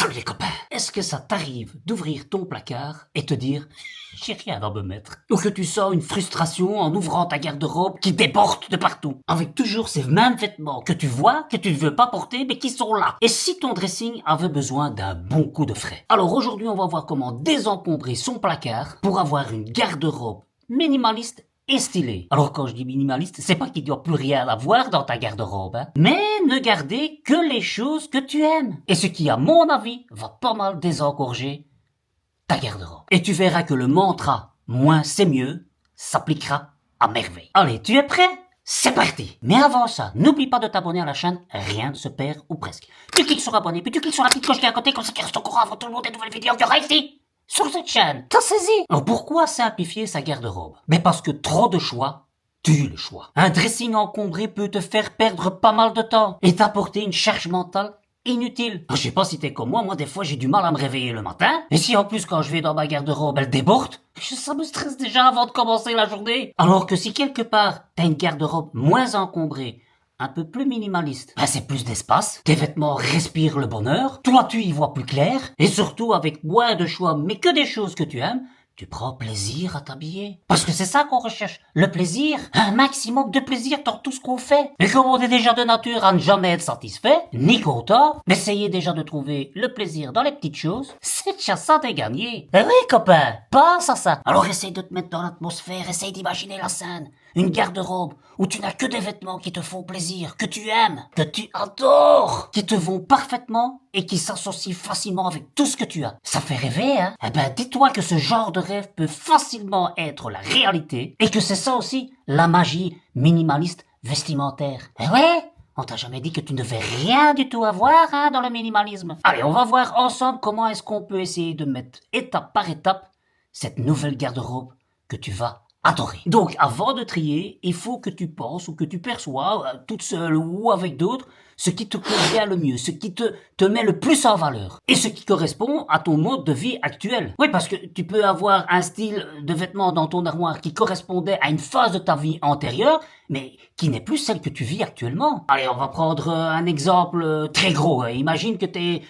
Salut les copains! Est-ce que ça t'arrive d'ouvrir ton placard et te dire « j'ai rien à me mettre » ou que tu sens une frustration en ouvrant ta garde-robe qui déborde de partout, avec toujours ces mêmes vêtements que tu vois, que tu ne veux pas porter mais qui sont là. Et si ton dressing avait besoin d'un bon coup de frais? Alors aujourd'hui on va voir comment désencombrer son placard pour avoir une garde-robe minimaliste et stylé. Alors quand je dis minimaliste, c'est pas qu'il n'y a plus rien à voir dans ta garde-robe, hein, mais ne garder que les choses que tu aimes. Et ce qui, à mon avis, va pas mal désengorger ta garde-robe. Et tu verras que le mantra « moins c'est mieux » s'appliquera à merveille. Allez, tu es prêt? C'est parti! Mais avant ça, n'oublie pas de t'abonner à la chaîne, rien ne se perd ou presque. Tu cliques sur abonner, puis tu cliques sur la petite cloche qui est à côté, comme ça tu restes au courant avant tout le monde des nouvelles vidéos qu'il y aura ici sur cette chaîne. T'as saisi? Alors pourquoi simplifier sa garde-robe? Mais parce que trop de choix tue le choix. Un dressing encombré peut te faire perdre pas mal de temps et t'apporter une charge mentale inutile. Je sais pas si t'es comme moi des fois j'ai du mal à me réveiller le matin. Et si en plus quand je vais dans ma garde-robe elle déborde, ça me stresse déjà avant de commencer la journée. Alors que si quelque part t'as une garde-robe moins encombrée, un peu plus minimaliste, c'est plus d'espace, tes vêtements respirent le bonheur, toi tu y vois plus clair, et surtout avec moins de choix mais que des choses que tu aimes, tu prends plaisir à t'habiller. Parce que c'est ça qu'on recherche, le plaisir, un maximum de plaisir dans tout ce qu'on fait. Et comme on est déjà de nature à ne jamais être satisfait, ni content, essayez déjà de trouver le plaisir dans les petites choses, c'est déjà ça de gagner. Eh oui copain, pense à ça. Alors essaye de te mettre dans l'atmosphère, essaye d'imaginer la scène. Une garde-robe où tu n'as que des vêtements qui te font plaisir, que tu aimes, que tu adores, qui te vont parfaitement et qui s'associent facilement avec tout ce que tu as. Ça fait rêver, hein? Eh ben, dis-toi que ce genre de rêve peut facilement être la réalité et que c'est ça aussi, la magie minimaliste vestimentaire. Eh ouais? On t'a jamais dit que tu ne devais rien du tout avoir, hein, dans le minimalisme. Allez, on va voir ensemble comment est-ce qu'on peut essayer de mettre étape par étape cette nouvelle garde-robe que tu vas adorer. Donc, avant de trier, il faut que tu penses ou que tu perçois, toute seule ou avec d'autres, ce qui te convient le mieux, ce qui te met le plus en valeur et ce qui correspond à ton mode de vie actuel. Oui, parce que tu peux avoir un style de vêtements dans ton armoire qui correspondait à une phase de ta vie antérieure, mais qui n'est plus celle que tu vis actuellement. Allez, on va prendre un exemple très gros. Imagine que t'étais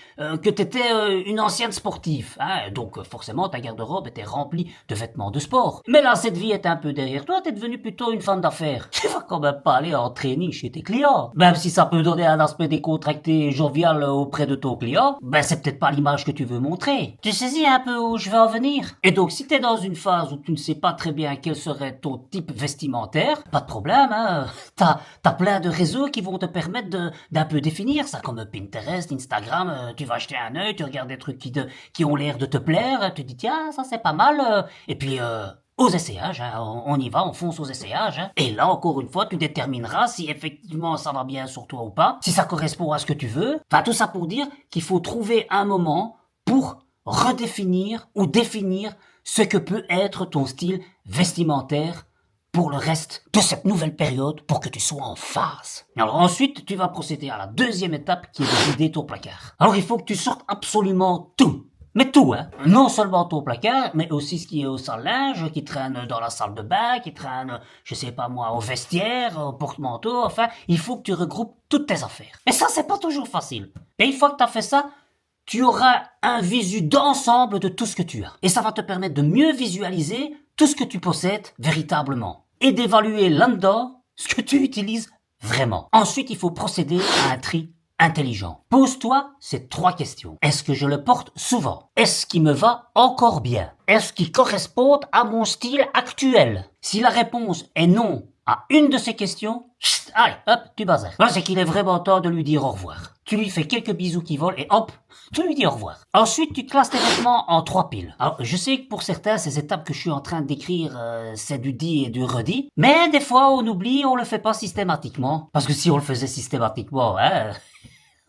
une ancienne sportive, hein, donc forcément ta garde-robe était remplie de vêtements de sport. Mais là, cette vie est un peu derrière toi, t'es devenue plutôt une femme d'affaires. Tu vas quand même pas aller en training chez tes clients, même si ça peut donner un aspect décontracté et jovial auprès de ton client. C'est peut-être pas l'image que tu veux montrer. Tu saisis un peu où je veux en venir. Et donc, si t'es dans une phase où tu ne sais pas très bien quel serait ton type vestimentaire, pas de problème, hein. T'as plein de réseaux qui vont te permettre d'un peu définir ça, comme Pinterest, Instagram. Tu vas acheter un œil, tu regardes des trucs qui ont l'air de te plaire, tu dis tiens, ça c'est pas mal. Et puis aux essayages, hein, on y va, on fonce aux essayages. Hein. Et là, encore une fois, tu détermineras si effectivement ça va bien sur toi ou pas, si ça correspond à ce que tu veux. Enfin, tout ça pour dire qu'il faut trouver un moment pour redéfinir ou définir ce que peut être ton style vestimentaire pour le reste de cette nouvelle période pour que tu sois en phase. Alors ensuite, tu vas procéder à la deuxième étape qui est de vider ton placard. Alors il faut que tu sortes absolument tout. Mais tout, hein. Non seulement ton placard, mais aussi ce qui est au salle-linge, qui traîne dans la salle de bain, qui traîne, je sais pas moi, au vestiaire, au porte-manteau, enfin, il faut que tu regroupes toutes tes affaires. Et ça, c'est pas toujours facile. Et une fois que t'as fait ça, tu auras un visu d'ensemble de tout ce que tu as. Et ça va te permettre de mieux visualiser tout ce que tu possèdes véritablement. Et d'évaluer là-dedans ce que tu utilises vraiment. Ensuite, il faut procéder à un tri intelligent. Pose-toi ces 3 questions. Est-ce que je le porte souvent? Est-ce qu'il me va encore bien? Est-ce qu'il correspond à mon style actuel? Si la réponse est non à une de ces questions, allez, hop, tu bazar. Là, c'est qu'il est vraiment temps de lui dire au revoir. Tu lui fais quelques bisous qui volent et hop, tu lui dis au revoir. Ensuite, tu classes tes vêtements en 3 piles. Alors, je sais que pour certains, ces étapes que je suis en train de décrire, c'est du dit et du redit. Mais des fois, on oublie, on le fait pas systématiquement. Parce que si on le faisait systématiquement, hein,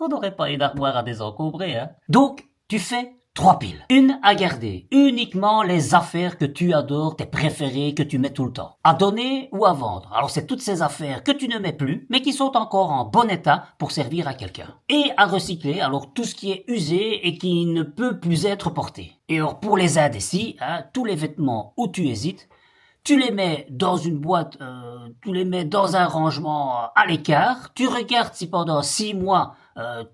on n'aurait pas une armoire à désencombrer, hein. Donc, tu fais 3 piles. Une à garder. Uniquement les affaires que tu adores, tes préférées, que tu mets tout le temps. À donner ou à vendre. Alors c'est toutes ces affaires que tu ne mets plus, mais qui sont encore en bon état pour servir à quelqu'un. Et à recycler, alors tout ce qui est usé et qui ne peut plus être porté. Et alors pour les indécis, hein, tous les vêtements où tu hésites, tu les mets dans une boîte, tu les mets dans un rangement à l'écart, tu regardes si pendant 6 mois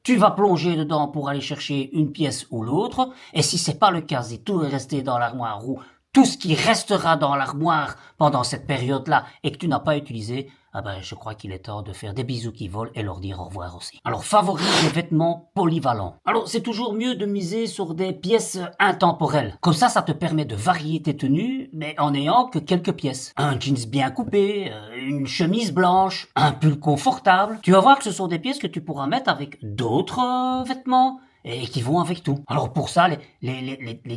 tu vas plonger dedans pour aller chercher une pièce ou l'autre, et si c'est pas le cas, si tout est resté dans l'armoire ou tout ce qui restera dans l'armoire pendant cette période-là et que tu n'as pas utilisé, ah ben, je crois qu'il est temps de faire des bisous qui volent et leur dire au revoir aussi. Alors, favorise les vêtements polyvalents. Alors, c'est toujours mieux de miser sur des pièces intemporelles. Comme ça te permet de varier tes tenues, mais en n'ayant que quelques pièces. Un jeans bien coupé, une chemise blanche, un pull confortable. Tu vas voir que ce sont des pièces que tu pourras mettre avec d'autres vêtements et qui vont avec tout. Alors pour ça, les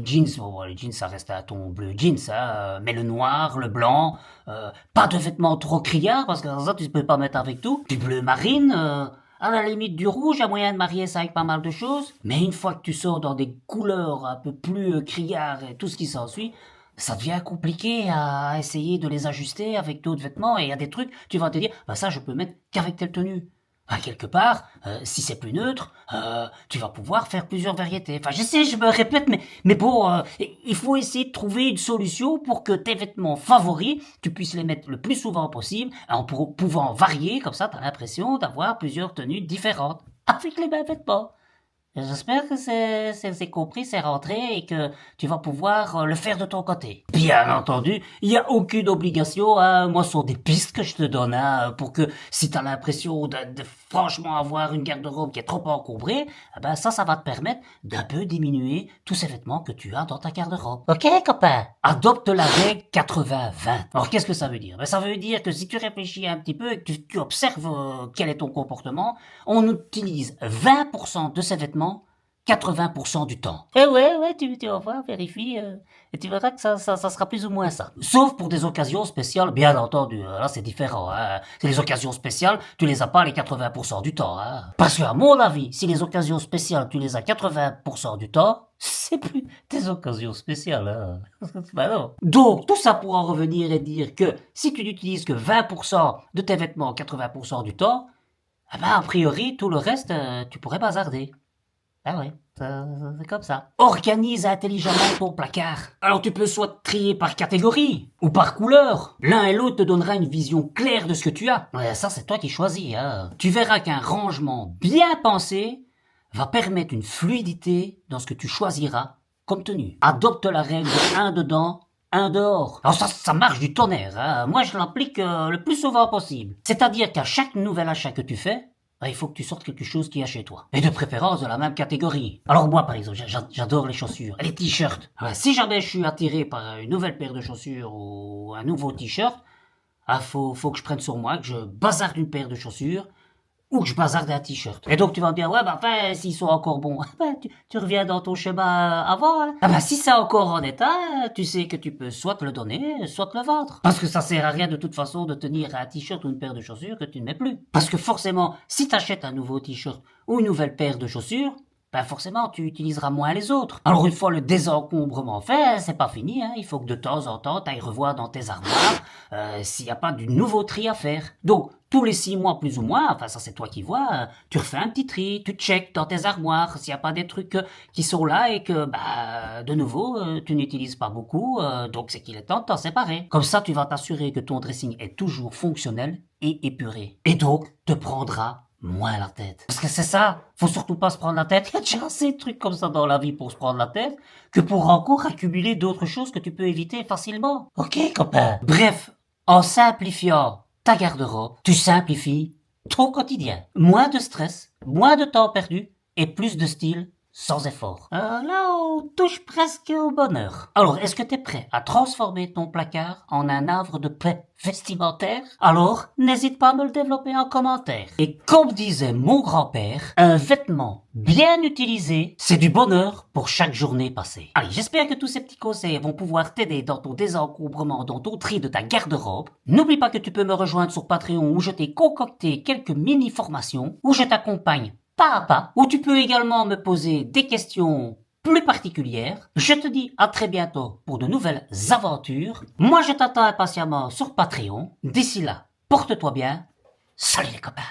jeans, bon, les jeans ça reste à ton bleu jeans, mais le noir, le blanc, pas de vêtements trop criards parce que ça tu peux pas mettre avec tout. Du bleu marine, à la limite du rouge, il y a moyen de marier ça avec pas mal de choses. Mais une fois que tu sors dans des couleurs un peu plus criards et tout ce qui s'ensuit, ça devient compliqué à essayer de les ajuster avec d'autres vêtements et il y a des trucs, tu vas te dire, bah ça je peux mettre qu'avec telle tenue. À quelque part, si c'est plus neutre, tu vas pouvoir faire plusieurs variétés. Enfin, je sais, je me répète, mais bon, il faut essayer de trouver une solution pour que tes vêtements favoris, tu puisses les mettre le plus souvent possible, en pouvant varier, comme ça, t'as l'impression d'avoir plusieurs tenues différentes, avec les mêmes vêtements. J'espère que c'est compris, c'est rentré et que tu vas pouvoir le faire de ton côté. Bien entendu, il n'y a aucune obligation, hein. Moi, ce sont des pistes que je te donne, hein, pour que si tu as l'impression de franchement avoir une garde-robe qui est trop encombrée, eh ben ça va te permettre d'un peu diminuer tous ces vêtements que tu as dans ta garde-robe. Ok, copain? Adopte la règle 80-20. Alors, qu'est-ce que ça veut dire? Ben, ça veut dire que si tu réfléchis un petit peu et que tu observes quel est ton comportement, on utilise 20% de ces vêtements 80% du temps. Eh ouais, tu vas voir, vérifie, et tu verras que ça sera plus ou moins ça. Sauf pour des occasions spéciales, bien entendu, là c'est différent, hein. C'est les occasions spéciales, tu les as pas les 80% du temps, hein. Parce qu'à mon avis, si les occasions spéciales, tu les as 80% du temps, c'est plus des occasions spéciales, hein. Ben non. Donc, tout ça pour en revenir et dire que si tu n'utilises que 20% de tes vêtements 80% du temps, eh ben, a priori, tout le reste, tu pourrais bazarder. Ah ouais, c'est comme ça. Organise intelligemment ton placard. Alors tu peux soit trier par catégorie ou par couleur. L'un et l'autre te donnera une vision claire de ce que tu as. Ouais, ça c'est toi qui choisis, hein. Tu verras qu'un rangement bien pensé va permettre une fluidité dans ce que tu choisiras comme tenue. Adopte la règle de 1 dedans, 1 dehors. Alors ça marche du tonnerre, hein. Moi je l'applique le plus souvent possible. C'est-à-dire qu'à chaque nouvel achat que tu fais, il faut que tu sortes quelque chose qui est chez toi. Et de préférence de la même catégorie. Alors moi, par exemple, j'adore les chaussures. Et les t-shirts. Si jamais je suis attiré par une nouvelle paire de chaussures ou un nouveau t-shirt, faut que je prenne sur moi, que je bazarde une paire de chaussures ou que je bazarde un t-shirt. Et donc tu vas me dire, ouais, enfin, s'ils sont encore bons, tu reviens dans ton schéma avant, hein. Si c'est encore en état, tu sais que tu peux soit le donner, soit le vendre. Parce que ça sert à rien de toute façon de tenir un t-shirt ou une paire de chaussures que tu ne mets plus. Parce que forcément, si tu achètes un nouveau t-shirt ou une nouvelle paire de chaussures, forcément, tu utiliseras moins les autres. Alors, une fois le désencombrement fait, c'est pas fini, hein. Il faut que de temps en temps, t'ailles revoir dans tes armoires, s'il n'y a pas du nouveau tri à faire. Donc, tous les 6 mois, plus ou moins, enfin, ça c'est toi qui vois, tu refais un petit tri, tu checkes dans tes armoires s'il n'y a pas des trucs qui sont là et que, de nouveau, tu n'utilises pas beaucoup, donc c'est qu'il est temps de t'en séparer. Comme ça, tu vas t'assurer que ton dressing est toujours fonctionnel et épuré. Et donc, te prendras moins la tête. Parce que c'est ça, faut surtout pas se prendre la tête. Il y a déjà assez de trucs comme ça dans la vie pour se prendre la tête, que pour encore accumuler d'autres choses que tu peux éviter facilement. Ok, copain? Bref, en simplifiant ta garde-robe, tu simplifies ton quotidien. Moins de stress, moins de temps perdu, et plus de style sans effort. Là, on touche presque au bonheur. Alors, est-ce que t'es prêt à transformer ton placard en un havre de paix vestimentaire? Alors, n'hésite pas à me le développer en commentaire. Et comme disait mon grand-père, un vêtement bien utilisé, c'est du bonheur pour chaque journée passée. Allez, j'espère que tous ces petits conseils vont pouvoir t'aider dans ton désencombrement, dans ton tri de ta garde-robe. N'oublie pas que tu peux me rejoindre sur Patreon où je t'ai concocté quelques mini-formations, où je t'accompagne pas à pas, où tu peux également me poser des questions plus particulières. Je te dis à très bientôt pour de nouvelles aventures. Moi, je t'attends impatiemment sur Patreon. D'ici là, porte-toi bien. Salut les copains!